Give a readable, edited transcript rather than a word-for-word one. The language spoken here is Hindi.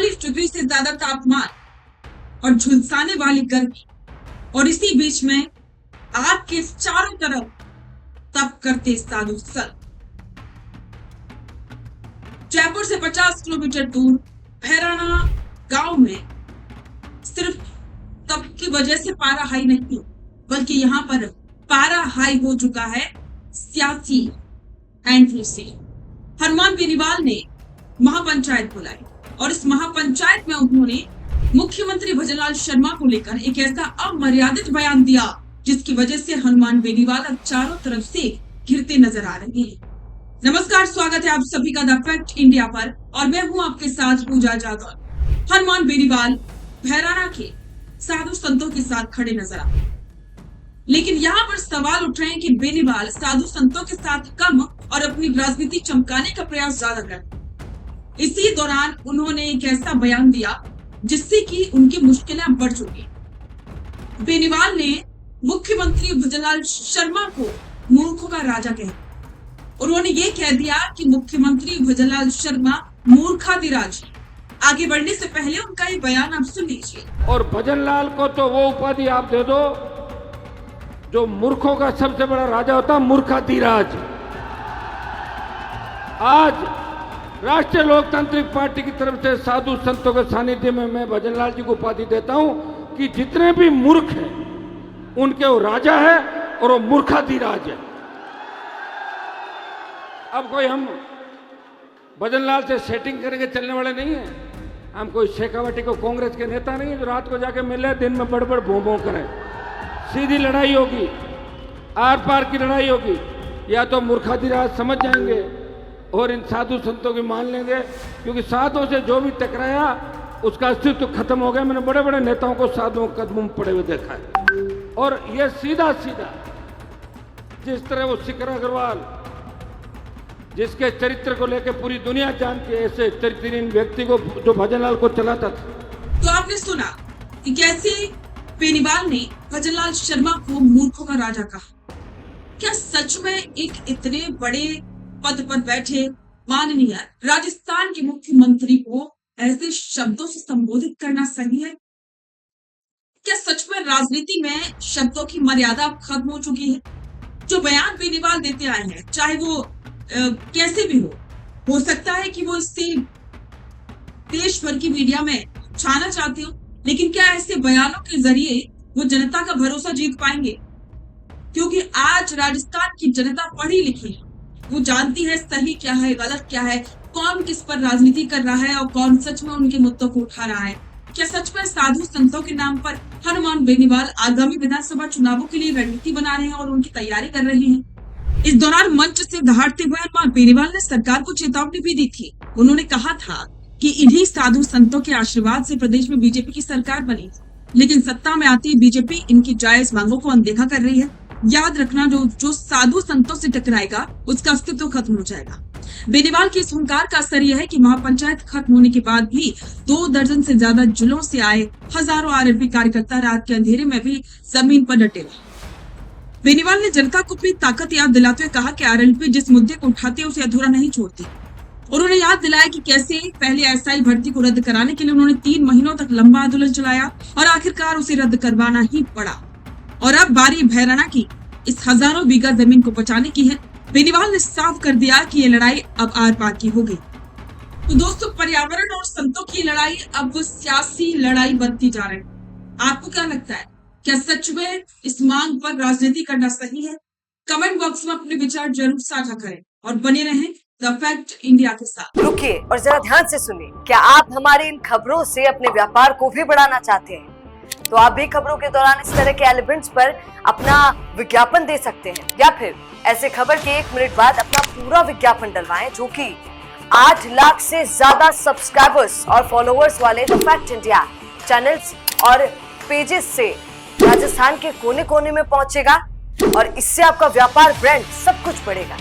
40 डिग्री से ज्यादा तापमान और झुलसाने वाली गर्मी, और इसी बीच में आग के चारों तरफ तप करते साधु संत। जयपुर से 50 किलोमीटर दूर भैराना गांव में सिर्फ तप की वजह से पारा हाई नहीं, बल्कि यहाँ पर पारा हाई हो चुका है सियासी एंट्री से। हनुमान बेनीवाल ने महापंचायत बुलाई और इस महापंचायत में उन्होंने मुख्यमंत्री भजनलाल शर्मा को लेकर एक ऐसा अमर्यादित बयान दिया जिसकी वजह से हनुमान बेनीवाल अब चारों तरफ से घिरते नजर आ रहे हैं। नमस्कार, स्वागत है आप सभी का द फैक्ट इंडिया पर और मैं हूं आपके साथ पूजा जादौर। हनुमान बेनीवाल भैराना के साधु संतों के साथ खड़े नजर आए, लेकिन यहाँ पर सवाल उठ रहे हैं कि बेनीवाल साधु संतों के साथ कम और अपनी राजनीति चमकाने का प्रयास ज्यादा करते। इसी दौरान उन्होंने एक ऐसा बयान दिया जिससे कि उनकी मुश्किलें बढ़ चुकी। बेनीवाल ने मुख्यमंत्री भजनलाल शर्मा को मूर्खों का राजा कहा। उन्होंने ये कह दिया कि मुख्यमंत्री भजनलाल शर्मा मूर्खाधिराज। आगे बढ़ने से पहले उनका ये बयान आप सुन लीजिए। और भजनलाल को तो वो उपाधि आप दे दो जो मूर्खों का सबसे बड़ा राजा होता, मूर्खाधिराज। आज राष्ट्रीय लोकतांत्रिक पार्टी की तरफ से साधु संतों के सानिध्य में मैं भजनलाल जी को उपाधि देता हूं कि जितने भी मूर्ख हैं उनके वो राजा है और वो मूर्खाधिराज है। अब कोई हम भजनलाल से सेटिंग करके चलने वाले नहीं है। हम कोई शेखावटी को कांग्रेस के नेता नहीं है जो रात को जाके मिले, दिन में बड़ भों भों करें। सीधी लड़ाई होगी, आर पार की लड़ाई होगी। या तो मूर्खाधिराज समझ जाएंगे और इन साधु संतों की मान लेंगे, क्योंकि साधुओं से जो भी टकराया उसका अस्तित्व खत्म हो गया। मैंने बड़े बड़े नेताओं को साधुओं के कदमों में पड़े हुए देखा है। और ये सीधा सीधा जिस तरह वो शिखर अग्रवाल, जिसके चरित्र को लेकर पूरी दुनिया जानती है, ऐसे चरित्रहीन व्यक्ति को जो भजनलाल को चलाता था। तो आपने सुना कि कैसे बेनीवाल ने भजनलाल शर्मा को मूर्खों का राजा कहा। क्या सच में एक इतने बड़े पद पर बैठे माननीय राजस्थान के मुख्यमंत्री को ऐसे शब्दों से संबोधित करना सही है? क्या सच में राजनीति में शब्दों की मर्यादा खत्म हो चुकी है? जो बयान बेनीवाल देते आए हैं, चाहे वो कैसे भी हो सकता है कि वो इससे देश भर की मीडिया में छाना चाहते हो, लेकिन क्या ऐसे बयानों के जरिए वो जनता का भरोसा जीत पाएंगे? क्योंकि आज राजस्थान की जनता पढ़ी लिखी है, वो जानती है सही क्या है, गलत क्या है, कौन किस पर राजनीति कर रहा है और कौन सच में उनके मुद्दों को उठा रहा है। क्या सच में साधु संतों के नाम पर हनुमान बेनीवाल आगामी विधानसभा चुनावों के लिए रणनीति बना रहे हैं और उनकी तैयारी कर रहे हैं? इस दौरान मंच से दहाड़ते हुए हनुमान बेनीवाल ने सरकार को चेतावनी भी दी थी। उन्होंने कहा था कि इन्हीं साधु संतों के आशीर्वाद से प्रदेश में बीजेपी की सरकार बनी, लेकिन सत्ता में आती बीजेपी इनकी जायज मांगों को अनदेखा कर रही है। याद रखना, जो साधु संतों से टकराएगा उसका अस्तित्व खत्म हो जाएगा। बेनीवाल की इस हुंकार का असर यह है कि महापंचायत खत्म होने के बाद भी 2 दर्जन से ज्यादा जिलों से आए हजारों आरएलपी कार्यकर्ता रात के अंधेरे में भी जमीन पर डटे रहे। बेनीवाल ने जनता को अपनी ताकत याद दिलाते हुए कहा कि आरएलपी जिस मुद्दे को उठाती है उसे अधूरा नहीं छोड़ती। उन्होंने याद दिलाया कि कैसे पहले एसआई भर्ती को रद्द कराने के लिए उन्होंने 3 महीनों तक लंबा आंदोलन चलाया और आखिरकार उसे रद्द करवाना ही पड़ा। और अब बारी भैराना की इस हजारों बीघा जमीन को बचाने की है। बेनीवाल ने साफ कर दिया कि ये लड़ाई अब आर पार की होगी। तो दोस्तों, पर्यावरण और संतों की लड़ाई अब सियासी लड़ाई बनती जा रही है। आपको क्या लगता है? क्या सच में इस मांग पर राजनीति करना सही है? कमेंट बॉक्स में अपने विचार जरूर साझा करें और बने रहें द फैक्ट इंडिया के साथ। रुकिए और जरा ध्यान से सुनिए। क्या आप हमारी इन खबरों से अपने व्यापार को भी बढ़ाना चाहते हैं? तो आप भी खबरों के दौरान इस तरह के एलिमेंट्स पर अपना विज्ञापन दे सकते हैं, या फिर ऐसे खबर के 1 मिनट बाद अपना पूरा विज्ञापन डलवाएं, जो कि 8 लाख से ज्यादा सब्सक्राइबर्स और फॉलोअर्स वाले द फैक्ट इंडिया चैनल्स और पेजेस से राजस्थान के कोने कोने में पहुंचेगा और इससे आपका व्यापार, ब्रांड सब कुछ बढ़ेगा।